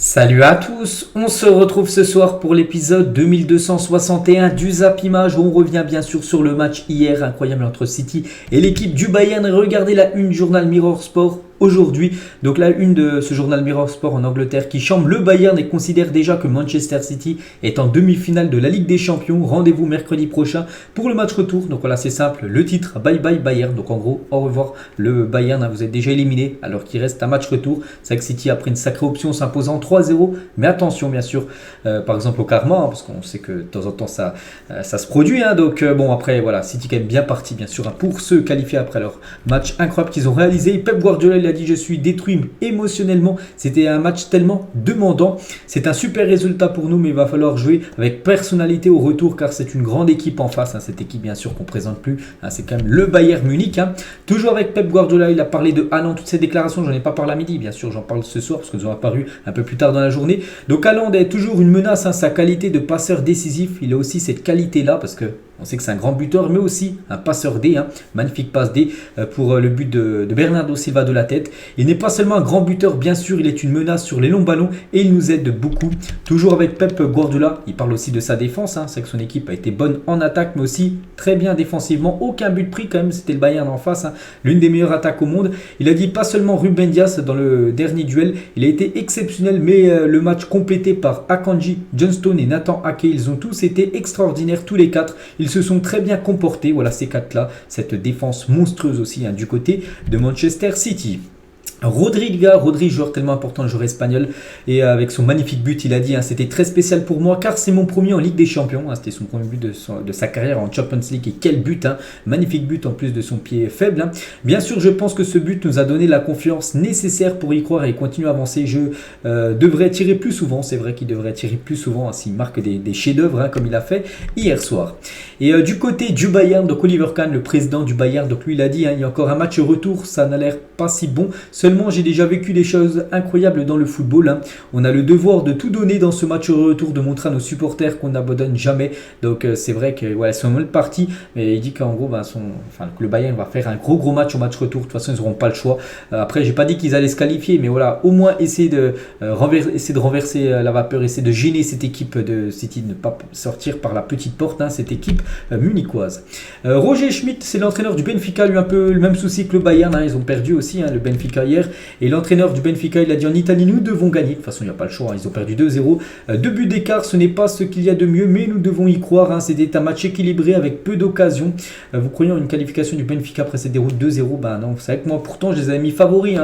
Salut à tous, on se retrouve ce soir pour l'épisode 2261 du Zap Image où on revient bien sûr sur le match hier incroyable entre City et l'équipe du Bayern. Regardez la une journal Mirror Sport aujourd'hui. Donc la une de ce journal Mirror Sport en Angleterre qui chambre le Bayern et considère déjà que Manchester City est en demi-finale de la Ligue des Champions. Rendez-vous mercredi prochain pour le match retour. Donc voilà, c'est simple, le titre bye bye Bayern. Donc en gros, au revoir le Bayern, vous êtes déjà éliminé alors qu'il reste un match retour. C'est vrai que City a pris une sacrée option s'imposant 3-0, mais attention bien sûr, par exemple au karma, parce qu'on sait que de temps en temps ça se produit. Donc bon, après voilà, City quand même bien parti bien sûr pour se qualifier après leur match incroyable qu'ils ont réalisé. Pep Guardiola il a dit je suis détruit émotionnellement, c'était un match tellement demandant, c'est un super résultat pour nous mais il va falloir jouer avec personnalité au retour car c'est une grande équipe en face, cette équipe bien sûr qu'on présente plus, c'est quand même le Bayern Munich. Toujours avec Pep Guardiola, il a parlé de Haaland, toutes ces déclarations, j'en ai pas parlé à midi bien sûr, j'en parle ce soir parce qu'elles ont apparu un peu plus tard dans la journée. Donc Haaland est toujours une menace, sa qualité de passeur décisif, il a aussi cette qualité là parce que on sait que c'est un grand buteur, mais aussi un passeur D. Magnifique passe D pour le but de Bernardo Silva de la tête. Il n'est pas seulement un grand buteur, bien sûr, il est une menace sur les longs ballons et il nous aide beaucoup. Toujours avec Pep Guardiola, il parle aussi de sa défense. C'est que son équipe a été bonne en attaque, mais aussi très bien défensivement. Aucun but pris quand même, c'était le Bayern en face. L'une des meilleures attaques au monde. Il a dit pas seulement Ruben Dias dans le dernier duel, il a été exceptionnel, mais le match complété par Akanji, Johnston et Nathan Ake, ils ont tous été extraordinaires, tous les quatre. Ils se sont très bien comportés, voilà ces quatre-là, cette défense monstrueuse aussi du côté de Manchester City. Rodri, joueur tellement important, le joueur espagnol, et avec son magnifique but, il a dit c'était très spécial pour moi car c'est mon premier en Ligue des Champions, c'était son premier but de sa carrière en Champions League et quel but, magnifique but en plus de son pied faible. Bien sûr, je pense que ce but nous a donné la confiance nécessaire pour y croire et continuer à avancer. Je devrais tirer plus souvent, c'est vrai qu'il devrait tirer plus souvent s'il marque des chefs-d'œuvre comme il a fait hier soir. Et du côté du Bayern, donc Oliver Kahn, le président du Bayern, donc lui il a dit il y a encore un match retour, ça n'a l'air pas si bon. Seulement, j'ai déjà vécu des choses incroyables dans le football. On a le devoir de tout donner dans ce match retour, de montrer à nos supporters qu'on n'abandonne jamais. Donc c'est vrai que elles sont mal parties, mais il dit qu'en gros, que le Bayern va faire un gros match au match retour. De toute façon, ils n'auront pas le choix. Après, j'ai pas dit qu'ils allaient se qualifier, mais voilà, au moins essayer de renverser la vapeur, essayer de gêner cette équipe de City, de ne pas sortir par la petite porte, cette équipe munichoise. Roger Schmidt, c'est l'entraîneur du Benfica, lui un peu le même souci que le Bayern. Ils ont perdu aussi le Benfica hier. Et l'entraîneur du Benfica, il a dit en Italie, nous devons gagner. De toute façon, il n'y a pas le choix. Ils ont perdu 2-0. 2 buts d'écart, ce n'est pas ce qu'il y a de mieux, mais nous devons y croire. C'était un match équilibré avec peu d'occasions. Vous croyez en une qualification du Benfica après cette déroute 2-0? Non, vous savez que moi, pourtant, je les avais mis favoris.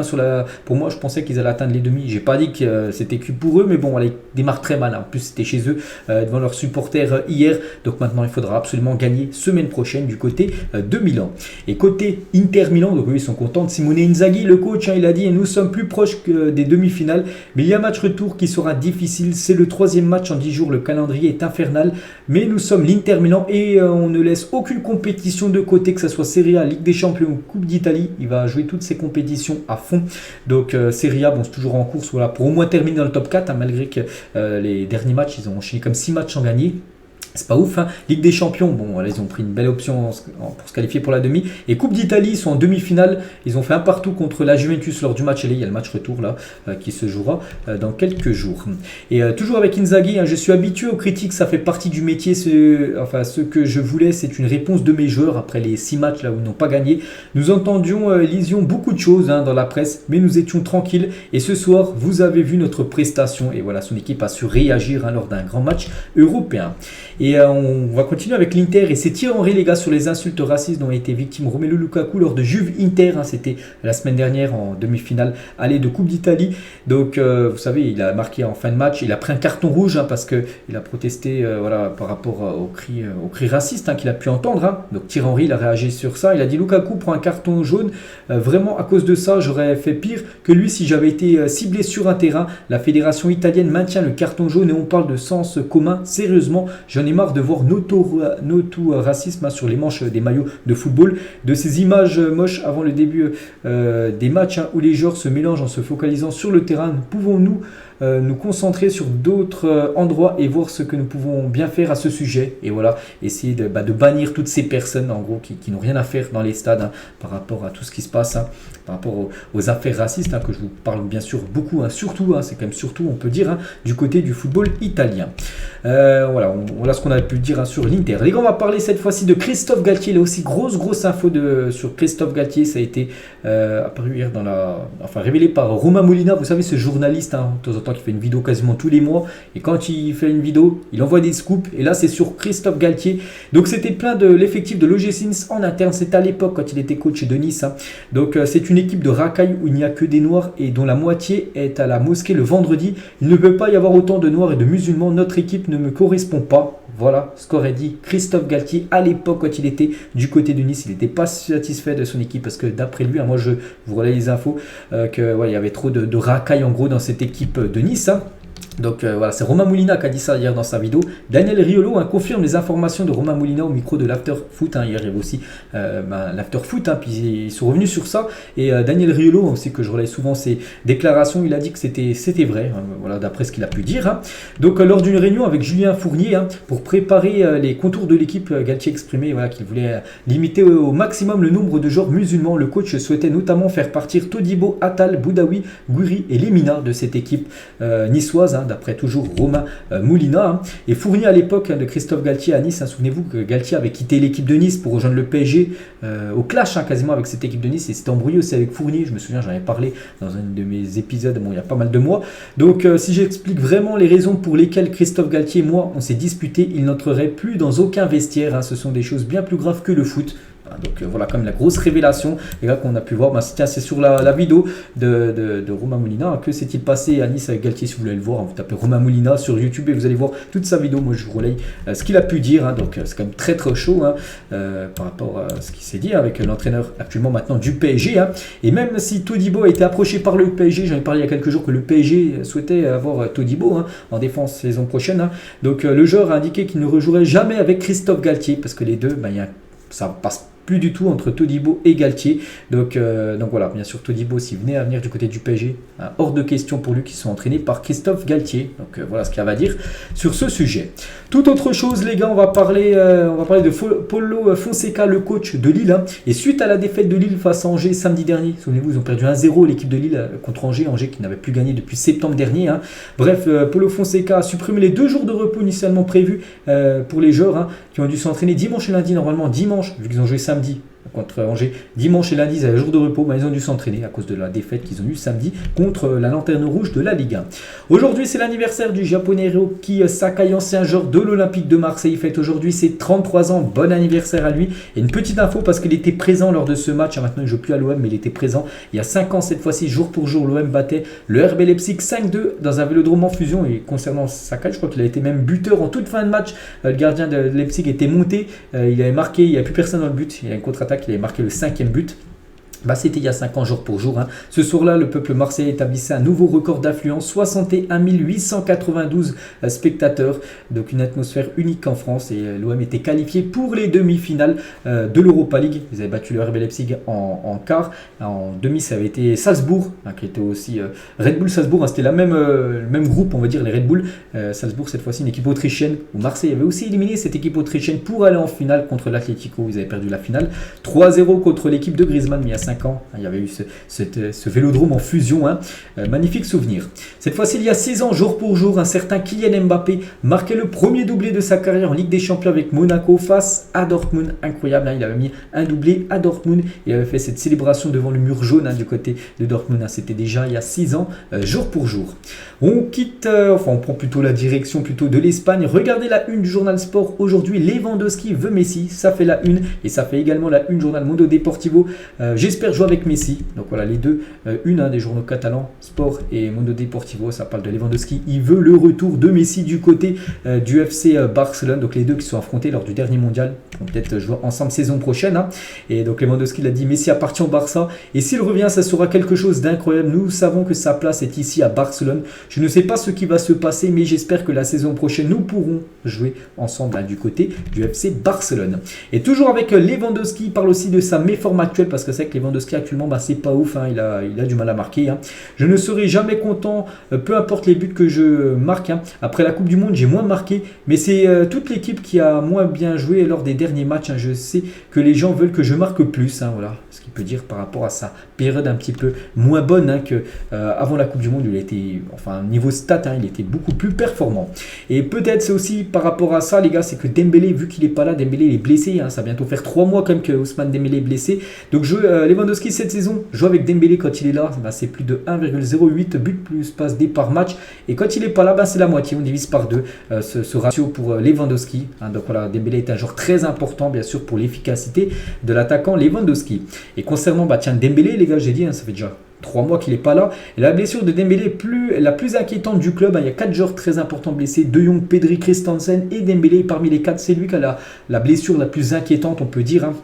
Pour moi, je pensais qu'ils allaient atteindre les demi. J'ai pas dit que c'était cuit pour eux, mais bon, ils démarrent très mal. En plus, c'était chez eux, devant leurs supporters hier. Donc maintenant, il faudra absolument gagner semaine prochaine du côté de Milan. Et côté Inter Milan, donc oui, ils sont contents de Simone Inzaghi, le coach, il a dit nous sommes plus proches que des demi-finales, mais il y a un match retour qui sera difficile, c'est le 3e match en 10 jours, le calendrier est infernal, mais nous sommes l'Inter Milan et on ne laisse aucune compétition de côté, que ce soit Serie A, Ligue des Champions ou Coupe d'Italie, il va jouer toutes ces compétitions à fond. Donc Serie A, c'est toujours en course pour au moins terminer dans le top 4, malgré que les derniers matchs, ils ont enchaîné comme 6 matchs sans gagner. C'est pas ouf. Ligue des Champions, ils ont pris une belle option pour se qualifier pour la demi. Et Coupe d'Italie, ils sont en demi-finale. Ils ont fait un partout contre la Juventus lors du match aller. Il y a le match retour là qui se jouera dans quelques jours. Et toujours avec Inzaghi, je suis habitué aux critiques, ça fait partie du métier. Ce que je voulais, c'est une réponse de mes joueurs après les 6 matchs là où ils n'ont pas gagné. Nous lisions beaucoup de choses dans la presse, mais nous étions tranquilles. Et ce soir, vous avez vu notre prestation. Et voilà, son équipe a su réagir lors d'un grand match européen. Et on va continuer avec l'Inter et c'est Thierry Henry les gars sur les insultes racistes dont a été victime Romelu Lukaku lors de Juve Inter, c'était la semaine dernière en demi-finale aller de Coupe d'Italie. Donc vous savez, il a marqué en fin de match, il a pris un carton rouge parce qu'il a protesté par rapport aux cris racistes qu'il a pu entendre. Donc Thierry Henry il a réagi sur ça, il a dit Lukaku prend un carton jaune, vraiment à cause de ça j'aurais fait pire que lui si j'avais été ciblé sur un terrain. La fédération italienne maintient le carton jaune et on parle de sens commun, sérieusement j'en ai marre de voir racisme sur les manches des maillots de football, de ces images moches avant le début des matchs où les joueurs se mélangent en se focalisant sur le terrain. Pouvons-nous nous concentrer sur d'autres endroits et voir ce que nous pouvons bien faire à ce sujet. Et voilà, essayer de bannir toutes ces personnes en gros qui n'ont rien à faire dans les stades par rapport à tout ce qui se passe, par rapport aux affaires racistes que je vous parle bien sûr beaucoup, surtout, c'est quand même surtout on peut dire du côté du football italien. Voilà ce qu'on a pu dire sur l'Inter. Les gars, on va parler cette fois-ci de Christophe Galtier. Là aussi, grosse info sur Christophe Galtier. Ça a été apparu hier révélé par Romain Molina. Vous savez, ce journaliste, de temps en temps, qui fait une vidéo quasiment tous les mois. Et quand il fait une vidéo, il envoie des scoops. Et là, c'est sur Christophe Galtier. Donc, c'était plein de l'effectif de l'OGC Nice en interne. C'était à l'époque quand il était coach de Nice. Donc, c'est une équipe de racailles où il n'y a que des Noirs et dont la moitié est à la mosquée le vendredi. Il ne peut pas y avoir autant de Noirs et de musulmans. Notre équipe ne me correspond pas. Voilà ce qu'aurait dit Christophe Galtier à l'époque quand il était du côté de Nice. Il n'était pas satisfait de son équipe parce que d'après lui, moi je vous relais les infos, il y avait trop de racailles en gros dans cette équipe de Nice. Donc voilà, c'est Romain Molina qui a dit ça hier dans sa vidéo. Daniel Riolo confirme les informations de Romain Molina au micro de l'After Foot. Hier, il y avait aussi l'After Foot, puis ils sont revenus sur ça. Et Daniel Riolo, aussi que je relaye souvent ses déclarations, il a dit que c'était vrai, voilà, d'après ce qu'il a pu dire. Donc lors d'une réunion avec Julien Fournier, pour préparer les contours de l'équipe, Galtier exprimait qu'il voulait limiter au maximum le nombre de joueurs musulmans. Le coach souhaitait notamment faire partir Todibo, Attal, Boudaoui, Gouiri et Lemina de cette équipe niçoise. D'après toujours Romain Molina. Et Fournier à l'époque de Christophe Galtier à Nice, souvenez-vous que Galtier avait quitté l'équipe de Nice pour rejoindre le PSG au clash quasiment avec cette équipe de Nice et s'était embrouillé aussi avec Fournier. Je me souviens, j'en avais parlé dans un de mes épisodes il y a pas mal de mois. Donc si j'explique vraiment les raisons pour lesquelles Christophe Galtier et moi on s'est disputé, il n'entrerait plus dans aucun vestiaire. Ce sont des choses bien plus graves que le foot. Donc voilà, comme la grosse révélation, les gars, qu'on a pu voir. C'est sur la vidéo de Romain Molina. Que s'est-il passé à Nice avec Galtier? Si vous voulez le voir, vous tapez Romain Molina sur YouTube et vous allez voir toute sa vidéo. Moi je vous relaye ce qu'il a pu dire. Donc c'est quand même très chaud par rapport à ce qu'il s'est dit avec l'entraîneur actuellement maintenant du PSG. Et même si Todibo a été approché par le PSG, j'en ai parlé il y a quelques jours que le PSG souhaitait avoir Todibo en défense saison prochaine. Donc le joueur a indiqué qu'il ne rejouerait jamais avec Christophe Galtier parce que les deux, ça passe plus du tout entre Todibo et Galtier. Donc voilà, bien sûr, Todibo, s'il venait à venir du côté du PSG, hors de question pour lui, qu'ils sont entraînés par Christophe Galtier. Donc voilà ce qu'il y a à dire sur ce sujet. Toute autre chose, les gars, on va parler de Paulo Fonseca, le coach de Lille. Et suite à la défaite de Lille face à Angers samedi dernier, souvenez-vous, ils ont perdu 1-0 l'équipe de Lille contre Angers qui n'avait plus gagné depuis septembre dernier. Bref, Paulo Fonseca a supprimé les 2 jours de repos initialement prévus pour les joueurs qui ont dû s'entraîner dimanche et lundi. Normalement dimanche, vu qu'ils ont joué samedi contre Angers, dimanche et lundi, ils avaient jour de repos, ils ont dû s'entraîner à cause de la défaite qu'ils ont eue samedi contre la Lanterne Rouge de la Ligue 1. Aujourd'hui, c'est l'anniversaire du japonais Hiroki Sakai, ancien joueur de l'Olympique de Marseille. Il fête aujourd'hui ses 33 ans. Bon anniversaire à lui. Et une petite info parce qu'il était présent lors de ce match. Maintenant, il ne joue plus à l'OM, mais il était présent il y a 5 ans cette fois-ci, jour pour jour. L'OM battait le RB Leipzig 5-2 dans un vélodrome en fusion. Et concernant Sakai, je crois qu'il a été même buteur en toute fin de match. Le gardien de Leipzig était monté. Il avait marqué, il n'y avait plus personne dans le but. Il y a une contre-attaque, il avait marqué le 5e but. C'était il y a 5 ans, jour pour jour. Ce soir-là, le peuple marseillais établissait un nouveau record d'affluence, 61 892 spectateurs. Donc une atmosphère unique en France. Et l'OM était qualifié pour les demi-finales de l'Europa League. Ils avaient battu le RB Leipzig en quart. En demi, ça avait été Salzbourg, qui était aussi Red Bull Salzbourg. C'était le même groupe, on va dire, les Red Bull. Salzbourg, cette fois-ci, une équipe autrichienne. Où Marseille avait aussi éliminé cette équipe autrichienne pour aller en finale contre l'Atlético. Ils avaient perdu la finale 3-0 contre l'équipe de Griezmann, mais il y a 5 ans. Il y avait eu ce vélodrome en fusion. Magnifique souvenir. Cette fois-ci, il y a 6 ans, jour pour jour, un certain Kylian Mbappé marquait le premier doublé de sa carrière en Ligue des Champions avec Monaco face à Dortmund. Incroyable, il avait mis un doublé à Dortmund. Il avait fait cette célébration devant le mur jaune du côté de Dortmund. C'était déjà il y a 6 ans, jour pour jour. On quitte, on prend plutôt la direction de l'Espagne. Regardez la une du journal Sport aujourd'hui. Lewandowski veut Messi. Ça fait la une et ça fait également la une du journal Mundo Deportivo. J'espère jouer avec Messi. Donc voilà, les deux, des journaux catalans, Sport et Mundo Deportivo, ça parle de Lewandowski. Il veut le retour de Messi du côté du FC Barcelone. Donc les deux qui sont affrontés lors du dernier mondial vont peut-être jouer ensemble saison prochaine. Et donc Lewandowski l'a dit, Messi appartient au Barça. Et s'il revient, ça sera quelque chose d'incroyable. Nous savons que sa place est ici à Barcelone. Je ne sais pas ce qui va se passer, mais j'espère que la saison prochaine, nous pourrons jouer ensemble du côté du FC Barcelone. Et toujours avec Lewandowski, il parle aussi de sa méforme actuelle parce que c'est que Lewandowski Lewandowski actuellement, c'est pas ouf, hein, il a du mal à marquer. Hein. Je ne serai jamais content, peu importe les buts que je marque. Hein. Après la Coupe du Monde, j'ai moins marqué, mais c'est toute l'équipe qui a moins bien joué lors des derniers matchs. Hein. Je sais que les gens veulent que je marque plus. Hein, voilà ce qu'il peut dire par rapport à sa période un petit peu moins bonne, hein, que avant la Coupe du Monde. Il était, enfin niveau stat, hein, il était beaucoup plus performant. Et peut-être c'est aussi par rapport à ça, les gars, c'est que Dembélé, vu qu'il n'est pas là, Dembélé il est blessé. Hein, ça va bientôt faire 3 mois quand même que Ousmane Dembélé est blessé. Donc Lewandowski cette saison joue avec Dembélé quand il est là, c'est plus de 1,08 buts plus passe D par match. Et quand il n'est pas là, c'est la moitié. On divise par 2 ce ratio pour Lewandowski. Hein, donc voilà, Dembélé est un joueur très important, bien sûr, pour l'efficacité de l'attaquant Lewandowski. Et concernant Dembélé, les gars, j'ai dit, hein, ça fait déjà 3 mois qu'il n'est pas là. Et la blessure de Dembélé est la plus inquiétante du club. Hein. Il y a 4 joueurs très importants blessés. De Jong, Pedri, Christensen et Dembélé. Parmi les 4, c'est lui qui a la blessure la plus inquiétante, on peut dire. Hein.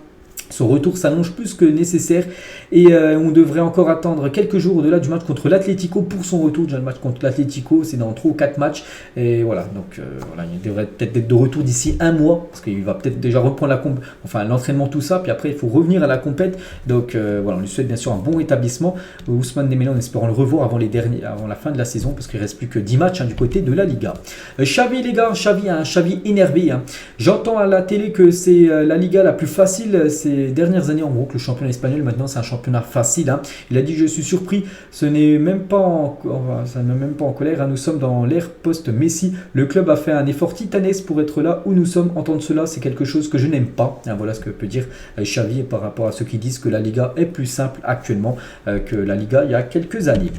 Son retour s'allonge plus que nécessaire et on devrait encore attendre quelques jours au-delà du match contre l'Atlético pour son retour. Déjà le match contre l'Atlético, c'est dans 3 ou 4 matchs. Et voilà, donc voilà, il devrait peut-être être de retour d'ici un mois parce qu'il va peut-être déjà reprendre l'entraînement, tout ça. Puis après, il faut revenir à la compète. Donc voilà, on lui souhaite bien sûr un bon rétablissement. Ousmane Dembélé, en espérant le revoir avant la fin de la saison parce qu'il ne reste plus que 10 matchs, hein, du côté de la Liga. Xavi, les gars, Xavi énervé. Hein. J'entends à la télé que c'est la Liga la plus facile. C'est dernières années en gros que le championnat espagnol maintenant c'est un championnat facile. Hein. Il a dit je suis surpris, ça ne met même pas en colère. Hein. Nous sommes dans l'ère post-Messi. Le club a fait un effort titanesque pour être là où nous sommes. Entendre cela, c'est quelque chose que je n'aime pas. Hein, voilà ce que peut dire Xavi par rapport à ceux qui disent que la Liga est plus simple actuellement que la Liga il y a quelques années.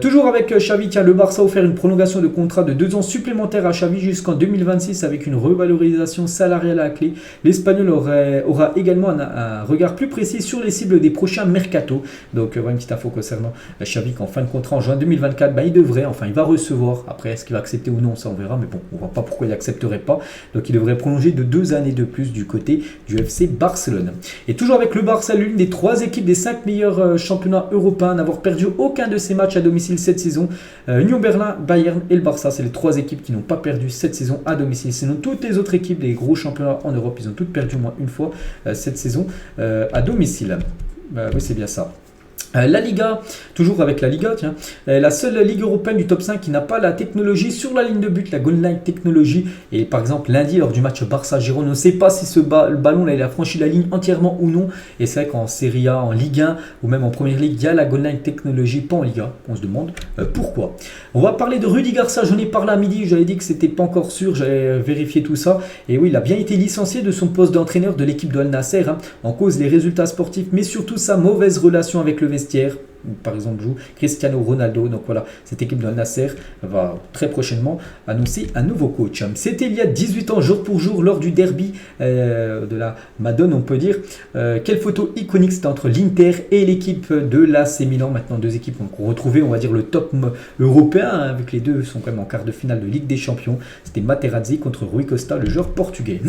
Toujours avec Xavi, tiens, le Barça a offert une prolongation de contrat de 2 ans supplémentaires à Xavi jusqu'en 2026 avec une revalorisation salariale à la clé. L'Espagnol aura également un regard plus précis sur les cibles des prochains mercato. Donc voilà une petite info concernant Xavi qu'en fin de contrat en juin 2024, il va recevoir. Après, est-ce qu'il va accepter ou non, ça on verra, mais bon, on ne voit pas pourquoi il n'accepterait pas. Donc il devrait prolonger de 2 années de plus du côté du FC Barcelone. Et toujours avec le Barça, l'une des 3 équipes des 5 meilleurs championnats européens, n'avoir perdu aucun de ses matchs à domicile cette saison. Union Berlin, Bayern et le Barça, c'est les 3 équipes qui n'ont pas perdu cette saison à domicile. Sinon, toutes les autres équipes des gros championnats en Europe, ils ont toutes perdu au moins une fois cette saison à domicile. Oui, c'est bien ça. La Liga, toujours avec la Liga, tiens, la seule ligue européenne du top 5 qui n'a pas la technologie sur la ligne de but, la goal line technologie. Et par exemple, lundi, lors du match Barça-Girona, on ne sait pas si le ballon là, il a franchi la ligne entièrement ou non. Et c'est vrai qu'en Serie A, en Ligue 1 ou même en Première Ligue, il y a la goal line technologie, pas en Liga. On se demande pourquoi. On va parler de Rudi Garcia, j'en ai parlé à midi, j'avais dit que c'était pas encore sûr, j'avais vérifié tout ça. Et oui, il a bien été licencié de son poste d'entraîneur de l'équipe de Al Nasser, hein, en cause les résultats sportifs, mais surtout sa mauvaise relation avec le vestiaire. Par exemple, joue Cristiano Ronaldo. Donc voilà, cette équipe de Al Nasser va très prochainement annoncer un nouveau coach. C'était il y a 18 ans, jour pour jour, lors du derby de la Madone, on peut dire. Quelle photo iconique, c'était entre l'Inter et l'équipe de l'AC Milan. Maintenant, 2 équipes ont retrouvé, on va dire, le top européen, hein, avec les 2 sont quand même en quart de finale de Ligue des Champions. C'était Materazzi contre Rui Costa, le joueur portugais.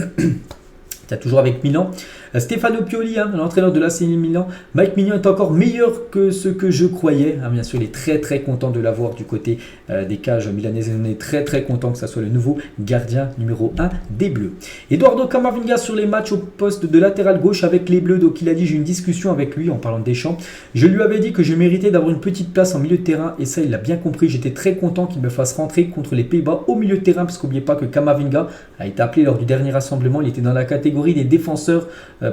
Il y a toujours avec Milan. Stefano Pioli, hein, l'entraîneur de l'AC Milan. Mike Maignan est encore meilleur que ce que je croyais. Hein, bien sûr, il est très très content de l'avoir du côté des cages milanaises. On est très très content que ça soit le nouveau gardien numéro 1 des Bleus. Eduardo Camavinga sur les matchs au poste de latéral gauche avec les Bleus. Donc il a dit, j'ai une discussion avec lui en parlant de Deschamps. Je lui avais dit que je méritais d'avoir une petite place en milieu de terrain et ça il l'a bien compris. J'étais très content qu'il me fasse rentrer contre les Pays-Bas au milieu de terrain parce qu'oubliez pas que Camavinga a été appelé lors du dernier rassemblement. Il était dans la catégorie des défenseurs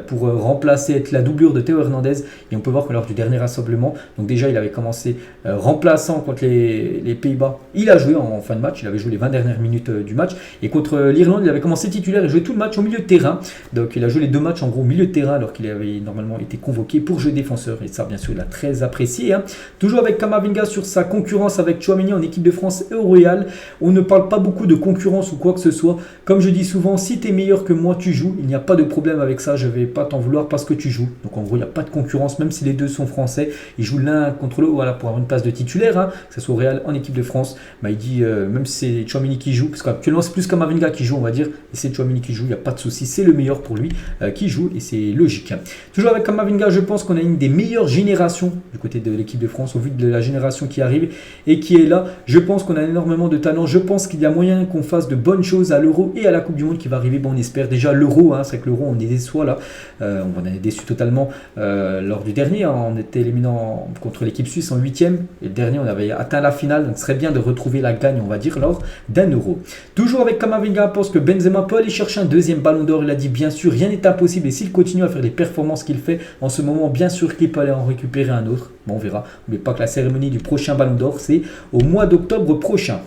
pour remplacer, être la doublure de Théo Hernandez. Et on peut voir que lors du dernier rassemblement, donc déjà il avait commencé remplaçant contre les Pays-Bas. Il a joué en fin de match, il avait joué les 20 dernières minutes du match. Et contre l'Irlande, il avait commencé titulaire et joué tout le match au milieu de terrain. Donc il a joué les 2 matchs en gros au milieu de terrain alors qu'il avait normalement été convoqué pour jouer défenseur. Et ça, bien sûr, il a très apprécié. Hein. Toujours avec Camavinga sur sa concurrence avec Tchouaméni en équipe de France et au Real. On ne parle pas beaucoup de concurrence ou quoi que ce soit. Comme je dis souvent, si tu es meilleur que moi, tu joues. Il n'y a pas de problème avec ça. Je ne vais pas t'en vouloir parce que tu joues. Donc en gros, il n'y a pas de concurrence, même si les 2 sont français. Ils jouent l'un contre l'autre, voilà, pour avoir une place de titulaire, hein, que ce soit au Real en équipe de France. Il dit, même si c'est Tchouaméni qui joue, parce qu'actuellement c'est plus Camavinga qui joue, on va dire, et c'est Tchouaméni qui joue, il n'y a pas de souci, c'est le meilleur pour lui qui joue, et c'est logique. Toujours avec Camavinga, je pense qu'on a une des meilleures générations du côté de l'équipe de France, au vu de la génération qui arrive et qui est là. Je pense qu'on a énormément de talent. Je pense qu'il y a moyen qu'on fasse de bonnes choses à l'Euro et à la Coupe du Monde qui va arriver. Bon, on espère déjà l'Euro, hein, hein. C'est vrai que l'Euro, on est déçoit là. On est déçu totalement lors du dernier. Hein. On était éliminant contre l'équipe suisse en 8e. Et le dernier, on avait atteint la finale. Donc, ce serait bien de retrouver la gagne, on va dire, lors d'un Euro. Toujours avec Kamavinga, pense que Benzema peut aller chercher un deuxième ballon d'or. Il a dit bien sûr, rien n'est impossible. Et s'il continue à faire les performances qu'il fait en ce moment, bien sûr qu'il peut aller en récupérer un autre. Bon, on verra. N'oubliez pas que la cérémonie du prochain ballon d'or, c'est au mois d'octobre prochain.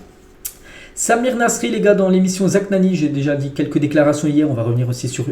Samir Nasri, les gars, dans l'émission Zach Nani, j'ai déjà dit quelques déclarations hier, on va revenir aussi sur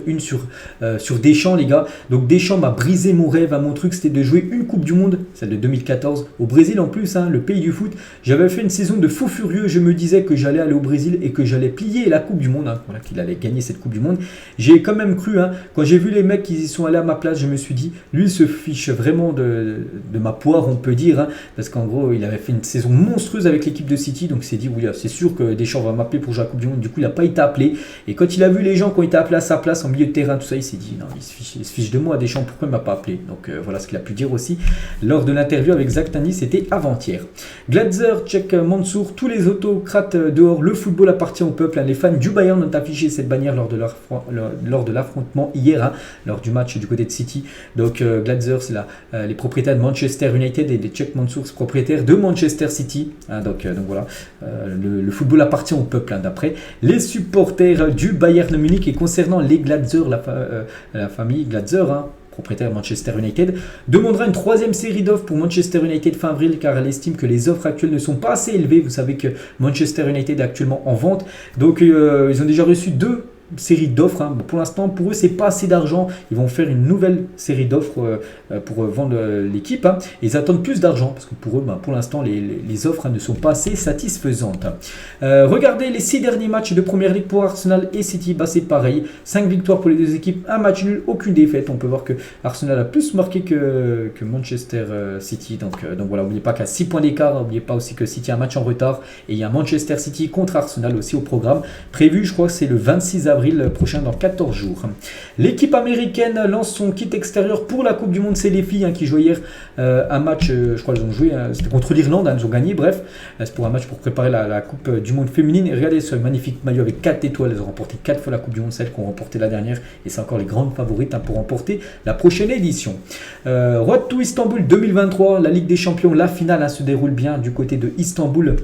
Deschamps, les gars. Donc Deschamps m'a brisé mon rêve, mon truc c'était de jouer une Coupe du Monde, celle de 2014, au Brésil en plus, hein, le pays du foot. J'avais fait une saison de fou furieux, je me disais que j'allais aller au Brésil et que j'allais plier la Coupe du Monde, hein, voilà, qu'il allait gagner cette Coupe du Monde. J'ai quand même cru, hein, quand j'ai vu les mecs qui y sont allés à ma place, je me suis dit, lui il se fiche vraiment de ma poire, on peut dire, hein, parce qu'en gros il avait fait une saison monstrueuse avec l'équipe de City, donc il s'est dit, oui, c'est sûr que Deschamps va m'appeler pour jouer à la Coupe du Monde. Du coup, il n'a pas été appelé. Et quand il a vu les gens qui ont été appelés à sa place en milieu de terrain, tout ça, il s'est dit non, il se fiche de moi, Deschamps, pourquoi il ne m'a pas appelé? Donc voilà ce qu'il a pu dire aussi lors de l'interview avec Zach Nani, c'était avant-hier. Glatzer, Tchèque, Mansour, tous les autocrates dehors, le football appartient au peuple. Hein. Les fans du Bayern ont affiché cette bannière lors de l'affrontement hier, hein, lors du match du côté de City. Donc Glatzer, c'est les propriétaires de Manchester United et les Tchèques Mansour, c'est propriétaire de Manchester City. Hein, donc voilà, le football appartient au peuple, hein, d'après les supporters du Bayern Munich. Et concernant les Glatzer, la famille Glatzer, hein, propriétaire Manchester United, demandera une troisième série d'offres pour Manchester United fin avril, car elle estime que les offres actuelles ne sont pas assez élevées. Vous savez que Manchester United est actuellement en vente, donc ils ont déjà reçu 2 série d'offres, hein. Pour l'instant, pour eux, c'est pas assez d'argent. Ils vont faire une nouvelle série d'offres pour vendre l'équipe, hein. Ils attendent plus d'argent parce que pour eux, pour l'instant, les offres, hein, ne sont pas assez satisfaisantes. Regardez les 6 derniers matchs de Première Ligue pour Arsenal et City. C'est pareil. 5 victoires pour les deux équipes, un match nul, aucune défaite. On peut voir que Arsenal a plus marqué que Manchester City. Donc voilà, n'oubliez pas qu'à 6 points d'écart, n'oubliez pas aussi que City a un match en retard et il y a Manchester City contre Arsenal aussi au programme. Prévu, je crois que c'est le 26 avril prochain, dans 14 jours. L'équipe américaine lance son kit extérieur pour la Coupe du Monde. C'est les filles, hein, qui jouaient hier un match, je crois qu'elles ont joué, c'était contre l'Irlande, hein, elles ont gagné, bref, c'est pour un match pour préparer la Coupe du Monde féminine. Et regardez ce magnifique maillot avec 4 étoiles, elles ont remporté 4 fois la Coupe du Monde, celles qui ont remporté la dernière, et c'est encore les grandes favorites, hein, pour remporter la prochaine édition. Road to Istanbul 2023, la Ligue des Champions, la finale, hein, se déroule bien du côté de Istanbul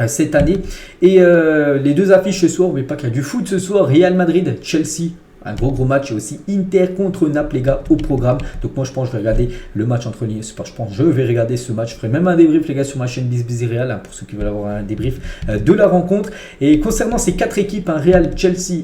cette année. Et les deux affiches ce soir, n'oubliez pas qu'il y a du foot ce soir, Real Madrid, Chelsea, un gros match, et aussi Inter contre Naples, les gars, au programme. Donc moi je pense que je vais regarder le match entre les... je vais regarder ce match. Je ferai même un débrief, les gars, sur ma chaîne Bisbis Real, hein, pour ceux qui veulent avoir un débrief de la rencontre. Et concernant ces 4 équipes, hein, Real, Chelsea,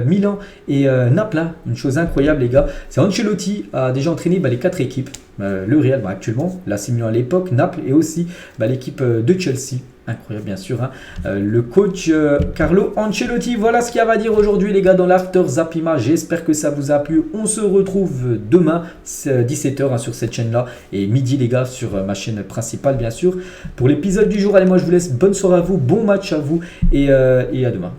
Milan et Naples, hein, une chose incroyable, les gars, c'est Ancelotti a déjà entraîné les 4 équipes. Le Real, actuellement, l'AC Milan à l'époque, Naples et aussi l'équipe de Chelsea. Incroyable, bien sûr, hein. Le coach Carlo Ancelotti. Voilà ce qu'il y a à dire aujourd'hui, les gars, dans l'After Zapima. J'espère que ça vous a plu. On se retrouve demain 17h, hein, sur cette chaîne-là, et midi, les gars, sur ma chaîne principale, bien sûr, pour l'épisode du jour. Allez, moi je vous laisse. Bonne soirée à vous, bon match à vous, et à demain.